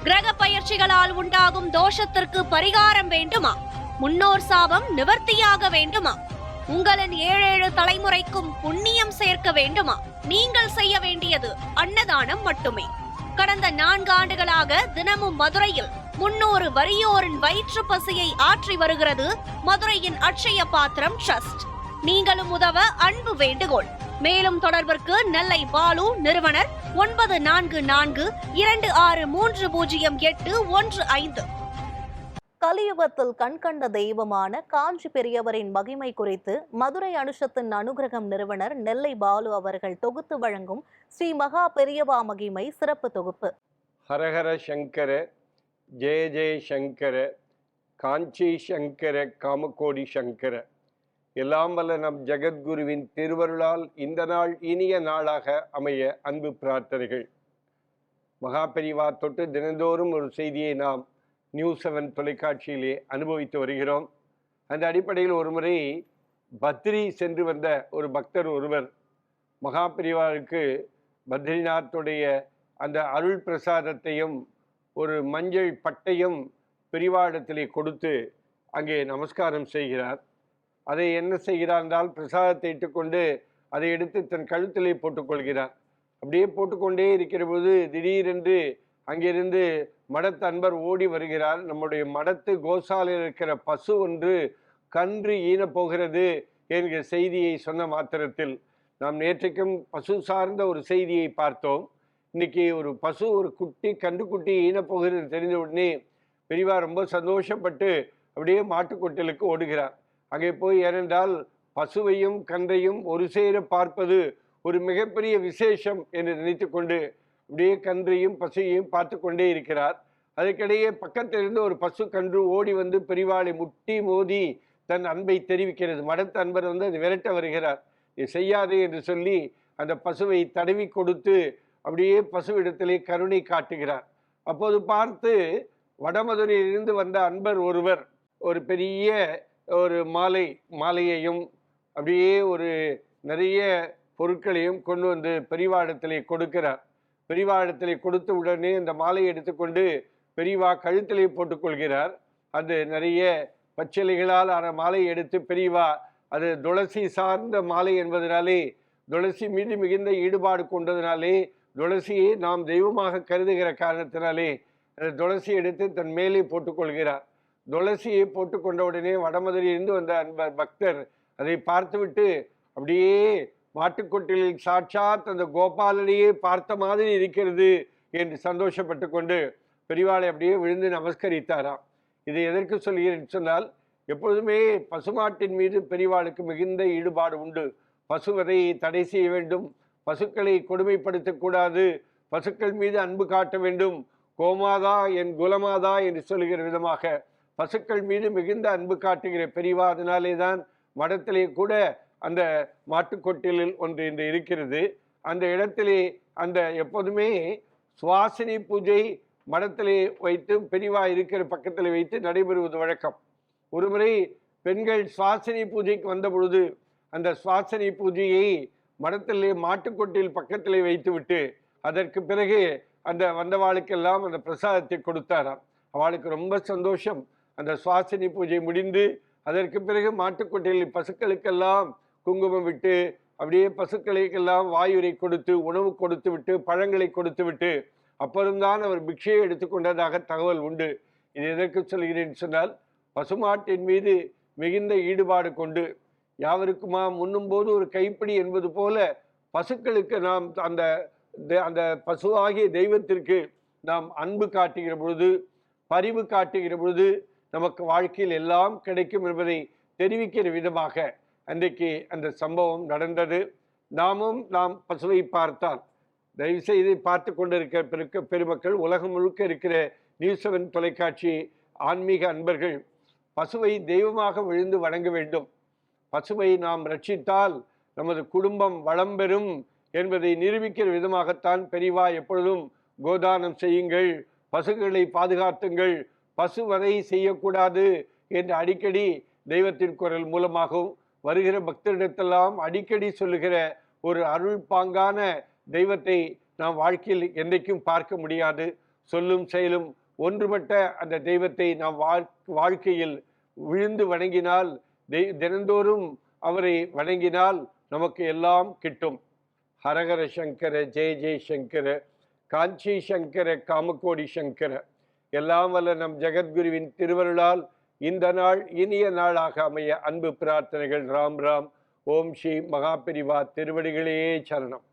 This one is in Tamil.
கிரக பயிற்சிகளால் உண்டாகும் தோஷத்திற்கு பரிகாரம் வேண்டுமா? முன்னோர் சாபம் நிவர்த்தியாக வேண்டுமா? உங்களின் 7 தலைமுறைக்கும் புண்ணியம் சேர்க்க வேண்டுமா? நீங்கள் செய்ய வேண்டியது அன்னதானம் மட்டுமே. கடந்த 4 ஆண்டுகளாக தினமும் மதுரையில் 300 வறியோரின் வயிற்று பசியை ஆற்றி வருகிறது மதுரையின் அட்சய பாத்திரம் ட்ரஸ்ட். நீங்களும் உதவ அன்பு வேண்டுகோள். மேலும் தொடர்பிற்கு நெல்லை பாலு, நிறுவனர் 9442630815. கலியுகத்தில் கண்கண்ட தெய்வமான காஞ்சி பெரியவரின் மகிமை குறித்து மதுரை அனுஷத்தின் அனுகிரகம் நிறுவனர் நெல்லை பாலு அவர்கள் தொகுத்து வழங்கும் ஸ்ரீ மகா பெரியவா மகிமை சிறப்பு தொகுப்பு. ஹரஹர சங்கர, ஜெய ஜெய சங்கர, காஞ்சி சங்கர, காமகோடி சங்கர. எல்லாம் வல்ல நம் ஜெகத்குருவின் திருவருளால் இந்த நாள் இனிய நாளாக அமைய அன்பு பிரார்த்தனைகள். மகா பெரியவா தொட்டு தினந்தோறும் ஒரு செய்தியை நாம் நியூஸ் 7 தொலைக்காட்சியிலே அனுபவித்து வருகிறோம். அந்த அடிப்படையில் ஒரு முறை பத்ரி சென்று வந்த ஒரு பக்தர் ஒருவர் மகா பெரியவாருக்கு பத்ரிநாத்துடைய அந்த அருள் பிரசாதத்தையும் ஒரு மஞ்சள் பட்டையும் பெரியவாடத்திலே கொடுத்து அங்கே நமஸ்காரம் செய்கிறார். அதை என்ன செய்கிறார் என்றால், பிரசாதத்தை இட்டுக்கொண்டு அதை எடுத்து தன் கழுத்திலே போட்டுக்கொள்கிறார். அப்படியே போட்டுக்கொண்டே இருக்கிற போது திடீரென்று அங்கிருந்து மடத்து அன்பர் ஓடி வருகிறார். நம்முடைய மடத்து கோசாலையில் இருக்கிற பசு ஒன்று கன்று ஈன போகிறது என்கிற செய்தியை சொன்ன மாத்திரத்தில், நாம் நேற்றைக்கும் பசு சார்ந்த ஒரு செய்தியை பார்த்தோம். இன்னைக்கு ஒரு பசு, ஒரு கன்றுக்குட்டி ஈன போகிறது தெரிந்த உடனே பெரியவா ரொம்ப சந்தோஷப்பட்டு அப்படியே மாட்டுக்கொட்டிலுக்கு ஓடுகிறார். அங்கே போய், ஏனென்றால் பசுவையும் கன்றையும் ஒரு சேர பார்ப்பது ஒரு மிகப்பெரிய விசேஷம் என்று நினைத்து கொண்டு அப்படியே கன்றையும் பசுவையும் பார்த்து கொண்டே இருக்கிறார். அதற்கிடையே பக்கத்திலிருந்து ஒரு பசு கன்று ஓடி வந்து பெரியவாளை முட்டி மோதி தன் அன்பை தெரிவிக்கிறது. மடத்து அன்பர் வந்து அது விரட்ட வருகிறார். இது செய்யாதே என்று சொல்லி அந்த பசுவை தடவி கொடுத்து அப்படியே பசுவிடத்திலே கருணை காட்டுகிறார். அப்போது பார்த்து வடமதுரையிலிருந்து வந்த அன்பர் ஒருவர் ஒரு பெரிய ஒரு மாலையையும் அப்படியே ஒரு நிறைய பொருட்களையும் கொண்டு வந்து பெரியவாடத்திலே கொடுக்கிறார். பெரியவாடத்திலே கொடுத்த உடனே இந்த மாலையை எடுத்துக்கொண்டு பெரியவா கழுத்திலே போட்டுக்கொள்கிறார். அது நிறைய பச்சிலைகளால் ஆன மாலையை எடுத்து பெரியவா, அது துளசி சார்ந்த மாலை என்பதனாலே, துளசி மீது மிகுந்த ஈடுபாடு கொண்டதினாலே, துளசியை நாம் தெய்வமாக கருதுகிற காரணத்தினாலே அந்த துளசியை எடுத்து தன் மேலே போட்டுக்கொள்கிறார். துளசியை போட்டுக்கொண்ட உடனே வடமதுரையிலிருந்து வந்த அன்பர் பக்தர் அதை பார்த்துவிட்டு அப்படியே மாட்டுக்கொட்டிலில் சாட்சாத் அந்த கோபாலனையே பார்த்த மாதிரி இருக்கிறது என்று சந்தோஷப்பட்டு கொண்டு பெரியவாளை அப்படியே விழுந்து நமஸ்கரித்தாராம். இதை எதற்கு சொல்கிறேன் சொன்னால், எப்பொழுதுமே பசுமாட்டின் மீது பெரியவாளுக்கு மிகுந்த ஈடுபாடு உண்டு. பசுவதையை தடை செய்ய வேண்டும், பசுக்களை கொடுமைப்படுத்தக்கூடாது, பசுக்கள் மீது அன்பு காட்ட வேண்டும், கோமாதா என் குலமாதா என்று சொல்லுகிற விதமாக பசுக்கள் மீது மிகுந்த அன்பு காட்டுகிற பெரியவா. அதனாலே தான் மடத்திலே கூட அந்த மாட்டுக்கொட்டிலில் ஒன்று இன்று இருக்கிறது. அந்த இடத்திலே அந்த எப்போதுமே சுவாசினி பூஜை மடத்திலே வைத்து பெரியவா இருக்கிற பக்கத்தில் வைத்து நடைபெறுவது வழக்கம். ஒருமுறை பெண்கள் சுவாசினி பூஜைக்கு வந்த பொழுது அந்த சுவாசினி பூஜையை மடத்திலே மாட்டுக்கொட்டில் பக்கத்திலே வைத்துவிட்டு அதற்கு பிறகு அந்த வந்தவாளுக்கெல்லாம் அந்த பிரசாதத்தை கொடுத்தாராம். அவளுக்கு ரொம்ப சந்தோஷம். அந்த சுவாசினி பூஜை முடிந்து அதற்கு பிறகு மாட்டுக்கொட்டையில் பசுக்களுக்கெல்லாம் குங்குமம் விட்டு அப்படியே பசுக்களுக்கெல்லாம் வாயுரை கொடுத்து உணவு கொடுத்து விட்டு பழங்களை கொடுத்து விட்டு அப்புறம்தான் அவர் பிக்ஷையை எடுத்துக்கொண்டதாக தகவல் உண்டு. இது எதற்கு சொல்கிறேன் சொன்னால், பசுமாட்டின் மீது மிகுந்த ஈடுபாடு கொண்டு யாவருக்குமா முன்னும் போது ஒரு கைப்பிடி என்பது போல பசுக்களுக்கு நாம் அந்த அந்த பசுவாகிய தெய்வத்திற்கு நாம் அன்பு காட்டுகிற பொழுது, பரிவு காட்டுகிற பொழுது நமக்கு வாழ்க்கையில் எல்லாம் கிடைக்கும் என்பதை தெரிவிக்கிற விதமாக அன்றைக்கு அந்த சம்பவம் நடந்தது. நாம் பசுவை பார்த்தால், தயவுசெய்து பார்த்து கொண்டிருக்கிற பெருமக்கள், உலகம் முழுக்க இருக்கிற நியூஸ் 7 தொலைக்காட்சி ஆன்மீக அன்பர்கள், பசுவை தெய்வமாக விழுந்து வணங்க வேண்டும். பசுவை நாம் ரட்சித்தால் நமது குடும்பம் வளம் பெறும் என்பதை நிரூபிக்கிற விதமாகத்தான் பெரியவா எப்பொழுதும் கோதானம் செய்யுங்கள், பசுக்களை பாதுகாத்துங்கள், பசுவதை செய்யக்கூடாது என்று அடிக்கடி தெய்வத்தின் குரல் மூலமாகவும் வருகிற பக்தரிடத்தெல்லாம் அடிக்கடி சொல்லுகிற ஒரு அருள் பாங்கான தெய்வத்தை நாம் வாழ்க்கையில் என்றைக்கும் பார்க்க முடியாது. சொல்லும் செயலும் ஒன்றுபட்ட அந்த தெய்வத்தை நாம் வாழ்க்கையில் விழுந்து வணங்கினால், தினந்தோறும் அவரை வணங்கினால் நமக்கு எல்லாம் கிட்டும். ஹரஹர சங்கர, ஜெய ஜெய சங்கர, காஞ்சி சங்கர, காமகோடி சங்கர. எல்லாம் வல்ல நம் ஜெகத்குருவின் திருவருளால் இந்த நாள் இனிய நாளாக அமைய அன்பு பிரார்த்தனைகள். ராம் ராம். ஓம் ஸ்ரீ மகாபெரிவா திருவடிகளே சரணம்.